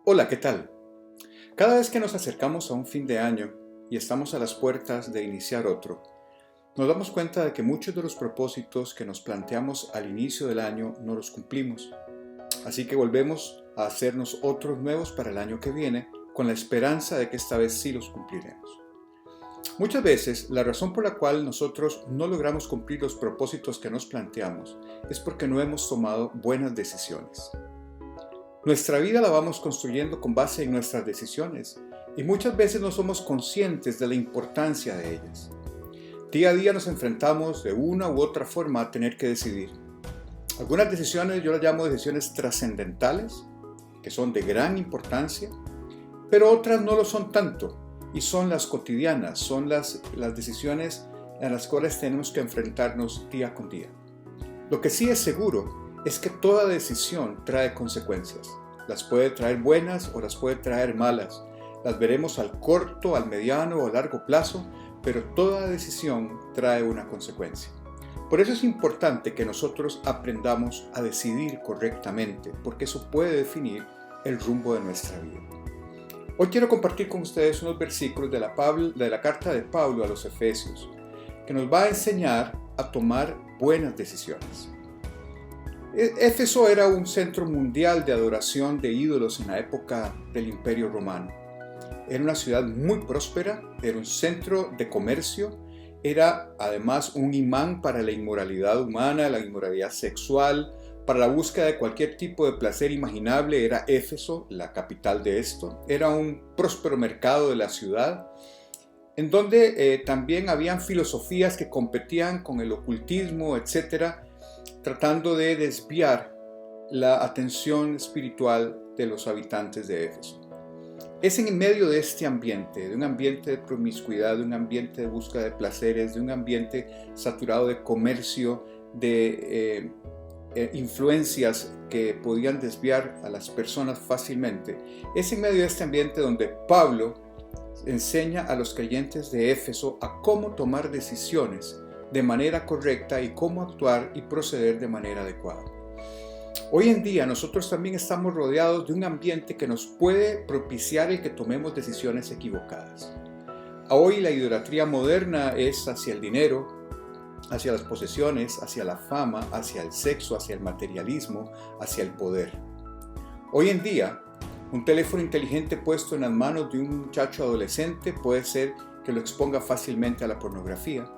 Hola, ¿qué tal? Cada vez que nos acercamos a un fin de año y estamos a las puertas de iniciar otro, nos damos cuenta de que muchos de los propósitos que nos planteamos al inicio del año no los cumplimos. Así que volvemos a hacernos otros nuevos para el año que viene con la esperanza de que esta vez sí los cumpliremos. Muchas veces la razón por la cual nosotros no logramos cumplir los propósitos que nos planteamos es porque no hemos tomado buenas decisiones. Nuestra vida la vamos construyendo con base en nuestras decisiones y muchas veces no somos conscientes de la importancia de ellas. Día a día nos enfrentamos de una u otra forma a tener que decidir. Algunas decisiones yo las llamo decisiones trascendentales, que son de gran importancia, pero otras no lo son tanto y son las cotidianas, son las decisiones a las cuales tenemos que enfrentarnos día con día. Lo que sí es seguro es que toda decisión trae consecuencias. Las puede traer buenas o las puede traer malas. Las veremos al corto, al mediano o a largo plazo, pero toda decisión trae una consecuencia. Por eso es importante que nosotros aprendamos a decidir correctamente, porque eso puede definir el rumbo de nuestra vida. Hoy quiero compartir con ustedes unos versículos de la carta de Pablo a los Efesios, que nos va a enseñar a tomar buenas decisiones. Éfeso era un centro mundial de adoración de ídolos en la época del Imperio Romano. Era una ciudad muy próspera, era un centro de comercio, era además un imán para la inmoralidad humana, la inmoralidad sexual, para la búsqueda de cualquier tipo de placer imaginable. Era Éfeso, la capital de esto. Era un próspero mercado de la ciudad, en donde también habían filosofías que competían con el ocultismo, etcétera, tratando de desviar la atención espiritual de los habitantes de Éfeso. Es en medio de este ambiente, de un ambiente de promiscuidad, de un ambiente de búsqueda de placeres, de un ambiente saturado de comercio, de influencias que podían desviar a las personas fácilmente. Es en medio de este ambiente donde Pablo enseña a los creyentes de Éfeso a cómo tomar decisiones de manera correcta y cómo actuar y proceder de manera adecuada. Hoy en día nosotros también estamos rodeados de un ambiente que nos puede propiciar el que tomemos decisiones equivocadas. Hoy la idolatría moderna es hacia el dinero, hacia las posesiones, hacia la fama, hacia el sexo, hacia el materialismo, hacia el poder. Hoy en día, un teléfono inteligente puesto en las manos de un muchacho adolescente puede ser que lo exponga fácilmente a la pornografía.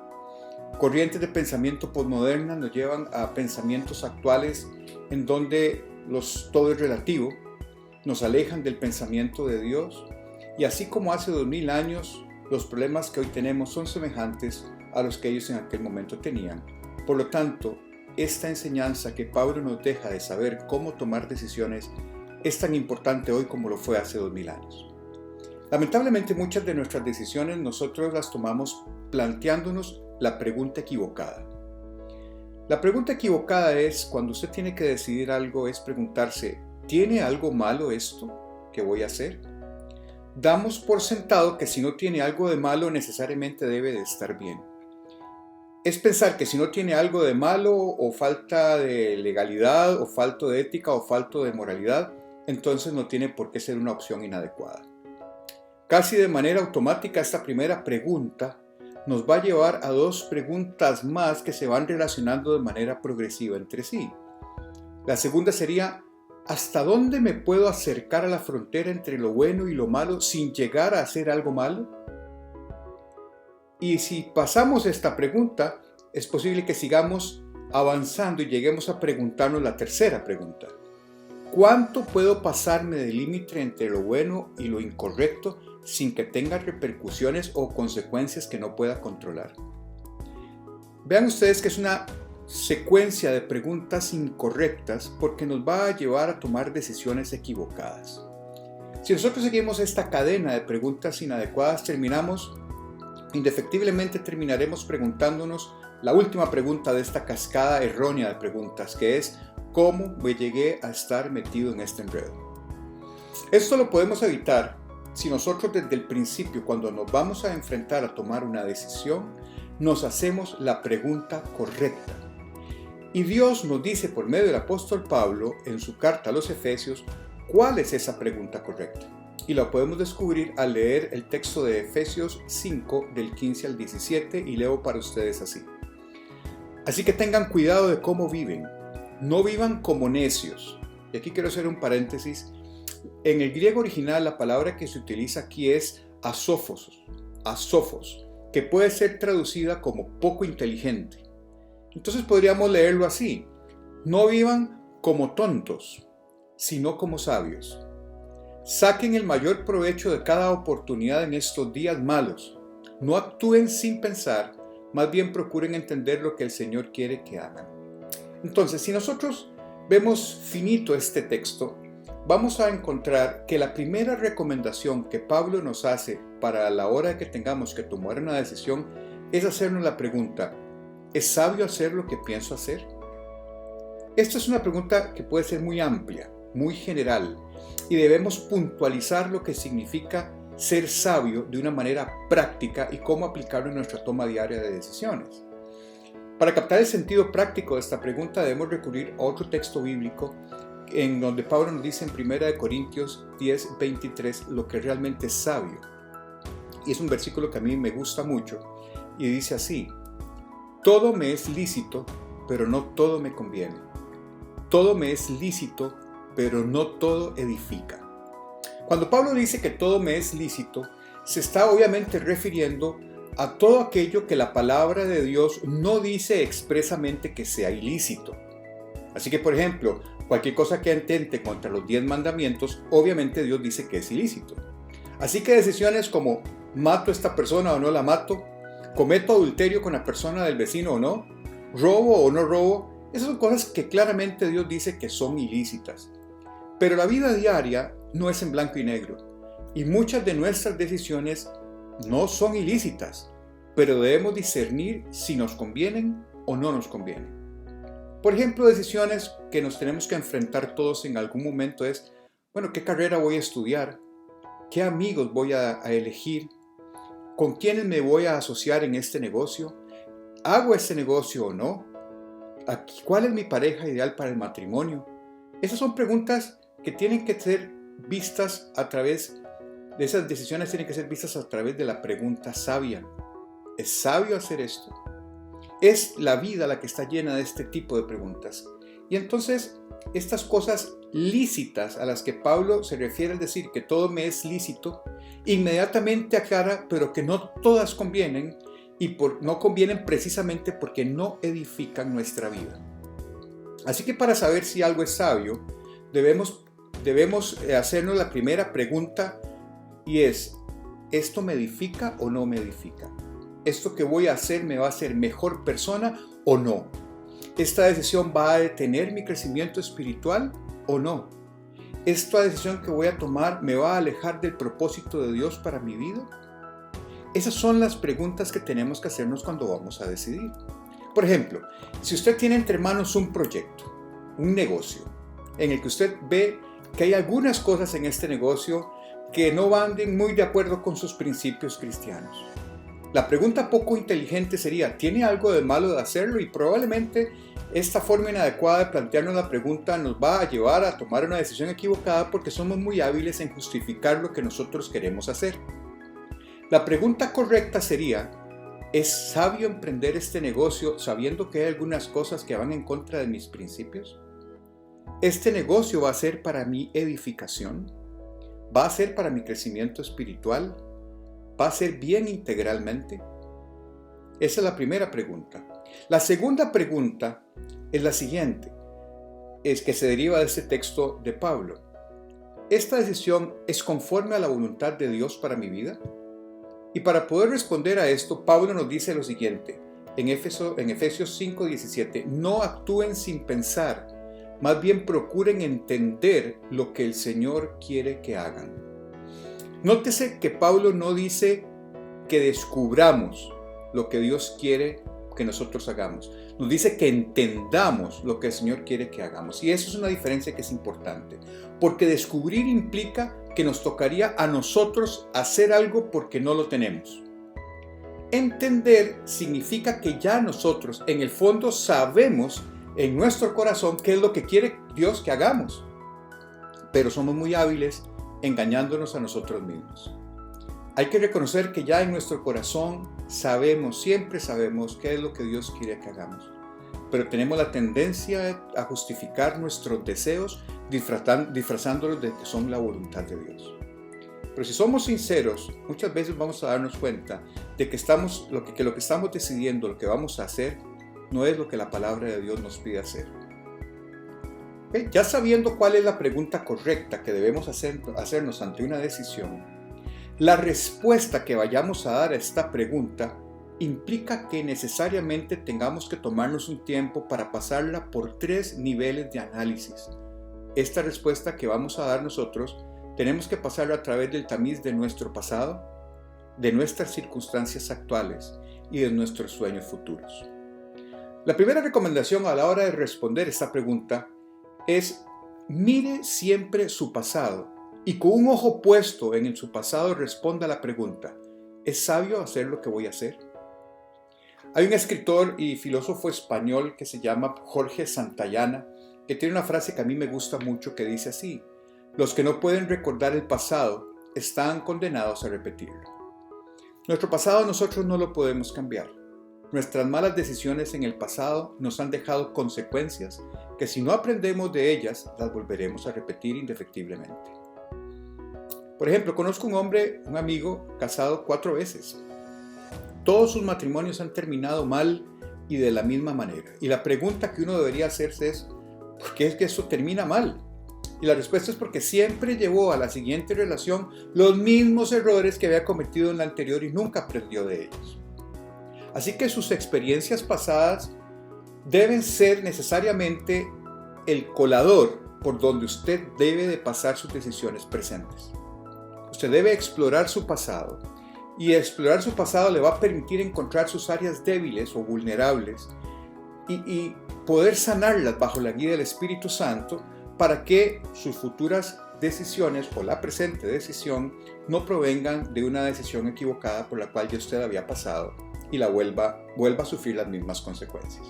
Corrientes de pensamiento posmoderna nos llevan a pensamientos actuales en donde todo es relativo, nos alejan del pensamiento de Dios, y así como hace 2000 años, los problemas que hoy tenemos son semejantes a los que ellos en aquel momento tenían. Por lo tanto, esta enseñanza que Pablo nos deja de saber cómo tomar decisiones es tan importante hoy como lo fue hace 2000 años. Lamentablemente, muchas de nuestras decisiones nosotros las tomamos planteándonos la pregunta equivocada. La pregunta equivocada es, cuando usted tiene que decidir algo, es preguntarse, ¿tiene algo malo esto que voy a hacer? Damos por sentado que si no tiene algo de malo, necesariamente debe de estar bien. Es pensar que si no tiene algo de malo, o falta de legalidad, o falta de ética, o falta de moralidad, entonces no tiene por qué ser una opción inadecuada. Casi de manera automática, esta primera pregunta nos va a llevar a dos preguntas más que se van relacionando de manera progresiva entre sí. La segunda sería, ¿hasta dónde me puedo acercar a la frontera entre lo bueno y lo malo sin llegar a hacer algo malo? Y si pasamos esta pregunta, es posible que sigamos avanzando y lleguemos a preguntarnos la tercera pregunta. ¿Cuánto puedo pasarme del límite entre lo bueno y lo incorrecto sin que tenga repercusiones o consecuencias que no pueda controlar? Vean ustedes que es una secuencia de preguntas incorrectas porque nos va a llevar a tomar decisiones equivocadas. Si nosotros seguimos esta cadena de preguntas inadecuadas, indefectiblemente terminaremos preguntándonos la última pregunta de esta cascada errónea de preguntas, que es ¿cómo me llegué a estar metido en este enredo? Esto lo podemos evitar si nosotros desde el principio, cuando nos vamos a enfrentar a tomar una decisión, nos hacemos la pregunta correcta. Y Dios nos dice por medio del apóstol Pablo en su carta a los Efesios ¿Cuál es esa pregunta correcta? Y la podemos descubrir al leer el texto de Efesios 5 del 15 al 17 y leo para ustedes así. Así que tengan cuidado de cómo viven, no vivan como necios. Y aquí quiero hacer un paréntesis. En el griego original la palabra que se utiliza aquí es asófos, que puede ser traducida como poco inteligente. Entonces podríamos leerlo así: no vivan como tontos, sino como sabios. Saquen el mayor provecho de cada oportunidad en estos días malos. No actúen sin pensar, más bien procuren entender lo que el Señor quiere que hagan. Entonces, si nosotros vemos finito este texto, vamos a encontrar que la primera recomendación que Pablo nos hace para la hora de que tengamos que tomar una decisión es hacernos la pregunta: ¿es sabio hacer lo que pienso hacer? Esta es una pregunta que puede ser muy amplia, muy general, y debemos puntualizar lo que significa ser sabio de una manera práctica y cómo aplicarlo en nuestra toma diaria de decisiones. Para captar el sentido práctico de esta pregunta debemos recurrir a otro texto bíblico en donde Pablo nos dice en 1 Corintios 10:23 lo que realmente es sabio. Y es un versículo que a mí me gusta mucho y dice así: todo me es lícito, pero no todo me conviene. Todo me es lícito, pero no todo edifica. Cuando Pablo dice que todo me es lícito, se está obviamente refiriendo a todo aquello que la palabra de Dios no dice expresamente que sea ilícito. Así que, por ejemplo, cualquier cosa que atente contra los 10 mandamientos, obviamente Dios dice que es ilícito. Así que decisiones como ¿mato a esta persona o no la mato? ¿Cometo adulterio con la persona del vecino o no? ¿Robo o no robo? Esas son cosas que claramente Dios dice que son ilícitas. Pero la vida diaria no es en blanco y negro. Y muchas de nuestras decisiones no son ilícitas, pero debemos discernir si nos convienen o no nos convienen. Por ejemplo, decisiones que nos tenemos que enfrentar todos en algún momento es, bueno, ¿qué carrera voy a estudiar? ¿Qué amigos voy a elegir? ¿Con quiénes me voy a asociar en este negocio? ¿Hago este negocio o no? ¿Cuál es mi pareja ideal para el matrimonio? Esas son preguntas que tienen que ser vistas a través de esas decisiones, tienen que ser vistas a través de la pregunta sabia. ¿Es sabio hacer esto? Es la vida la que está llena de este tipo de preguntas. Y entonces, estas cosas lícitas a las que Pablo se refiere al decir que todo me es lícito, inmediatamente aclara, pero que no todas convienen, y no convienen precisamente porque no edifican nuestra vida. Así que para saber si algo es sabio, debemos hacernos la primera pregunta, y es: ¿esto me edifica o no me edifica? ¿Esto que voy a hacer me va a hacer mejor persona o no? ¿Esta decisión va a detener mi crecimiento espiritual o no? ¿Esta decisión que voy a tomar me va a alejar del propósito de Dios para mi vida? Esas son las preguntas que tenemos que hacernos cuando vamos a decidir. Por ejemplo, si usted tiene entre manos un proyecto, un negocio, en el que usted ve que hay algunas cosas en este negocio que no van muy de acuerdo con sus principios cristianos. La pregunta poco inteligente sería: ¿tiene algo de malo de hacerlo? Y probablemente esta forma inadecuada de plantearnos la pregunta nos va a llevar a tomar una decisión equivocada porque somos muy hábiles en justificar lo que nosotros queremos hacer. La pregunta correcta sería: ¿es sabio emprender este negocio sabiendo que hay algunas cosas que van en contra de mis principios? ¿Este negocio va a ser para mi edificación? ¿Va a ser para mi crecimiento espiritual? ¿Va a ser bien integralmente? Esa es la primera pregunta. La segunda pregunta es la siguiente, es que se deriva de este texto de Pablo. ¿Esta decisión es conforme a la voluntad de Dios para mi vida? Y para poder responder a esto, Pablo nos dice lo siguiente, en Efesios 5:17, no actúen sin pensar, más bien procuren entender lo que el Señor quiere que hagan. Nótese que Pablo no dice que descubramos lo que Dios quiere que nosotros hagamos. Nos dice que entendamos lo que el Señor quiere que hagamos. Y eso es una diferencia que es importante. Porque descubrir implica que nos tocaría a nosotros hacer algo porque no lo tenemos. Entender significa que ya nosotros en el fondo sabemos en nuestro corazón qué es lo que quiere Dios que hagamos. pero somos muy hábiles engañándonos a nosotros mismos. Hay que reconocer que ya en nuestro corazón sabemos, siempre sabemos qué es lo que Dios quiere que hagamos, pero tenemos la tendencia a justificar nuestros deseos disfrazándolos de que son la voluntad de Dios. Pero si somos sinceros, muchas veces vamos a darnos cuenta de que lo que estamos decidiendo, lo que vamos a hacer, no es lo que la palabra de Dios nos pide hacer. Ya sabiendo cuál es la pregunta correcta que debemos hacernos ante una decisión, la respuesta que vayamos a dar a esta pregunta implica que necesariamente tengamos que tomarnos un tiempo para pasarla por 3 niveles de análisis. Esta respuesta que vamos a dar nosotros tenemos que pasarla a través del tamiz de nuestro pasado, de nuestras circunstancias actuales y de nuestros sueños futuros. La primera recomendación a la hora de responder esta pregunta es: mire siempre su pasado y con un ojo puesto en su pasado responda a la pregunta: ¿es sabio hacer lo que voy a hacer? Hay un escritor y filósofo español que se llama Jorge Santayana, que tiene una frase que a mí me gusta mucho que dice así: los que no pueden recordar el pasado están condenados a repetirlo. Nuestro pasado nosotros no lo podemos cambiar. Nuestras malas decisiones en el pasado nos han dejado consecuencias que si no aprendemos de ellas, las volveremos a repetir indefectiblemente. Por ejemplo, conozco un hombre, un amigo, casado 4 veces. Todos sus matrimonios han terminado mal y de la misma manera. Y la pregunta que uno debería hacerse es: ¿por qué es que eso termina mal? Y la respuesta es porque siempre llevó a la siguiente relación los mismos errores que había cometido en la anterior y nunca aprendió de ellos. Así que sus experiencias pasadas deben ser necesariamente el colador por donde usted debe de pasar sus decisiones presentes. Usted debe explorar su pasado, y explorar su pasado le va a permitir encontrar sus áreas débiles o vulnerables y poder sanarlas bajo la guía del Espíritu Santo para que sus futuras decisiones o la presente decisión no provengan de una decisión equivocada por la cual ya usted había pasado y la vuelva a sufrir las mismas consecuencias.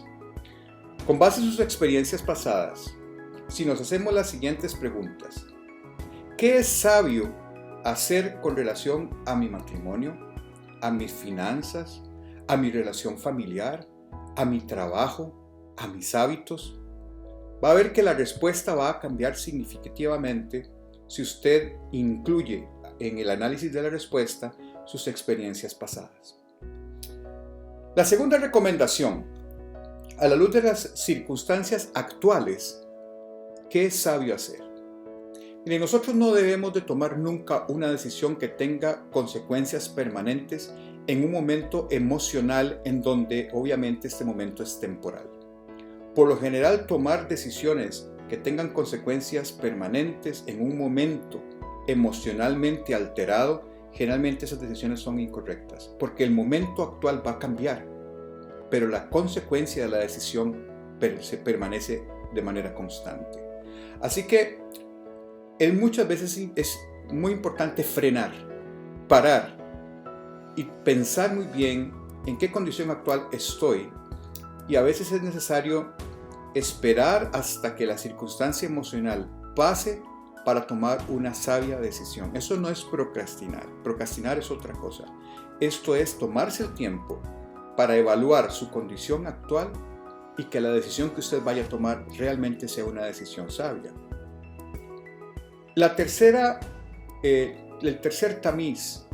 Con base en sus experiencias pasadas, si nos hacemos las siguientes preguntas: ¿qué es sabio hacer con relación a mi matrimonio, a mis finanzas, a mi relación familiar, a mi trabajo, a mis hábitos? Va a ver que la respuesta va a cambiar significativamente si usted incluye en el análisis de la respuesta sus experiencias pasadas. La segunda recomendación: a la luz de las circunstancias actuales, ¿qué es sabio hacer? Mire, nosotros no debemos de tomar nunca una decisión que tenga consecuencias permanentes en un momento emocional en donde obviamente este momento es temporal. Por lo general, tomar decisiones que tengan consecuencias permanentes en un momento emocionalmente alterado, generalmente esas decisiones son incorrectas, porque el momento actual va a cambiar, pero la consecuencia de la decisión se permanece de manera constante. Así que muchas veces es muy importante frenar, parar y pensar muy bien en qué condición actual estoy, y a veces es necesario esperar hasta que la circunstancia emocional pase para tomar una sabia decisión. Eso no es procrastinar. Procrastinar es otra cosa. Esto es tomarse el tiempo para evaluar su condición actual y que la decisión que usted vaya a tomar realmente sea una decisión sabia. El tercer tamiz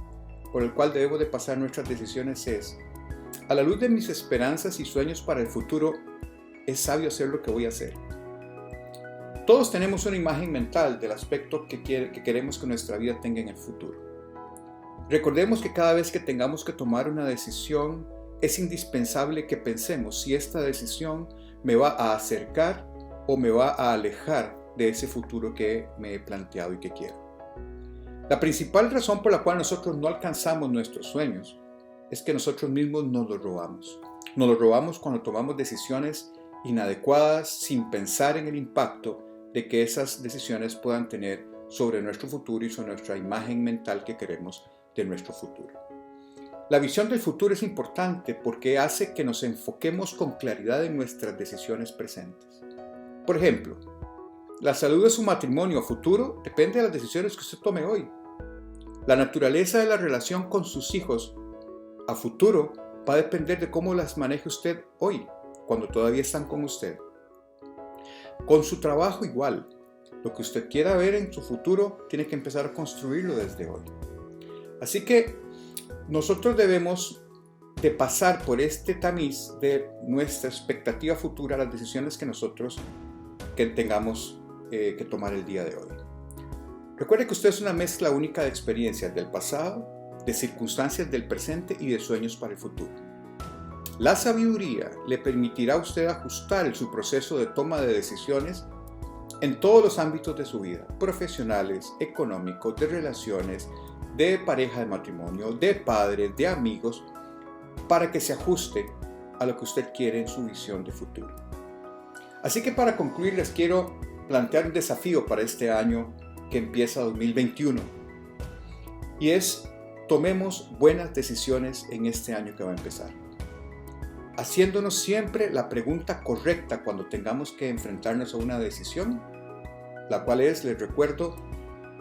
por el cual debemos de pasar nuestras decisiones es: a la luz de mis esperanzas y sueños para el futuro, ¿es sabio hacer lo que voy a hacer? Todos tenemos una imagen mental del aspecto que queremos que nuestra vida tenga en el futuro. Recordemos que cada vez que tengamos que tomar una decisión, es indispensable que pensemos si esta decisión me va a acercar o me va a alejar de ese futuro que me he planteado y que quiero. La principal razón por la cual nosotros no alcanzamos nuestros sueños es que nosotros mismos nos los robamos. Nos los robamos cuando tomamos decisiones inadecuadas sin pensar en el impacto de que esas decisiones puedan tener sobre nuestro futuro y sobre nuestra imagen mental que queremos de nuestro futuro. La visión del futuro es importante porque hace que nos enfoquemos con claridad en nuestras decisiones presentes. Por ejemplo, La salud de su matrimonio futuro depende de las decisiones que usted tome hoy. La naturaleza de la relación con sus hijos a futuro va a depender de cómo las maneje usted hoy, cuando todavía están con usted. Con su trabajo igual. Lo que usted quiera ver en su futuro tiene que empezar a construirlo desde hoy. Así que nosotros debemos de pasar por este tamiz de nuestra expectativa futura, las decisiones que nosotros tengamos que tomar el día de hoy. Recuerde que usted es una mezcla única de experiencias del pasado, de circunstancias del presente y de sueños para el futuro. La sabiduría le permitirá a usted ajustar su proceso de toma de decisiones en todos los ámbitos de su vida, profesionales, económicos, de relaciones, de pareja de matrimonio, de padres, de amigos, para que se ajuste a lo que usted quiere en su visión de futuro. Así que para concluir les quiero plantear un desafío para este año que empieza 2021 y es: tomemos buenas decisiones en este año que va a empezar, haciéndonos siempre la pregunta correcta cuando tengamos que enfrentarnos a una decisión, la cual es, les recuerdo,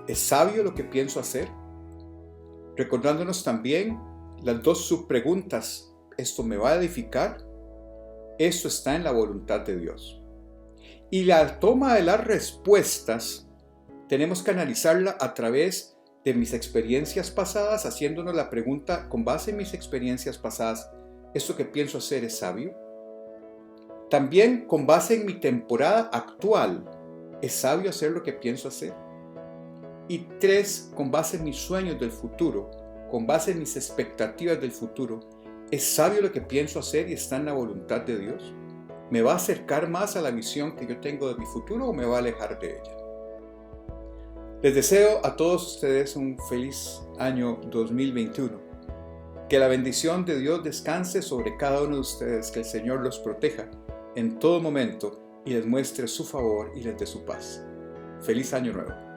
¿es sabio lo que pienso hacer? Recordándonos también las dos subpreguntas: ¿esto me va a edificar? ¿Esto está en la voluntad de Dios? Y la toma de las respuestas tenemos que analizarla a través de mis experiencias pasadas, haciéndonos la pregunta con base en mis experiencias pasadas: ¿esto que pienso hacer es sabio? También con base en mi temporada actual, ¿es sabio hacer lo que pienso hacer? Y 3, con base en mis sueños del futuro, con base en mis expectativas del futuro, ¿es sabio lo que pienso hacer y está en la voluntad de Dios? ¿Me va a acercar más a la visión que yo tengo de mi futuro o me va a alejar de ella? Les deseo a todos ustedes un feliz año 2021. Que la bendición de Dios descanse sobre cada uno de ustedes, que el Señor los proteja en todo momento y les muestre su favor y les dé su paz. Feliz año nuevo.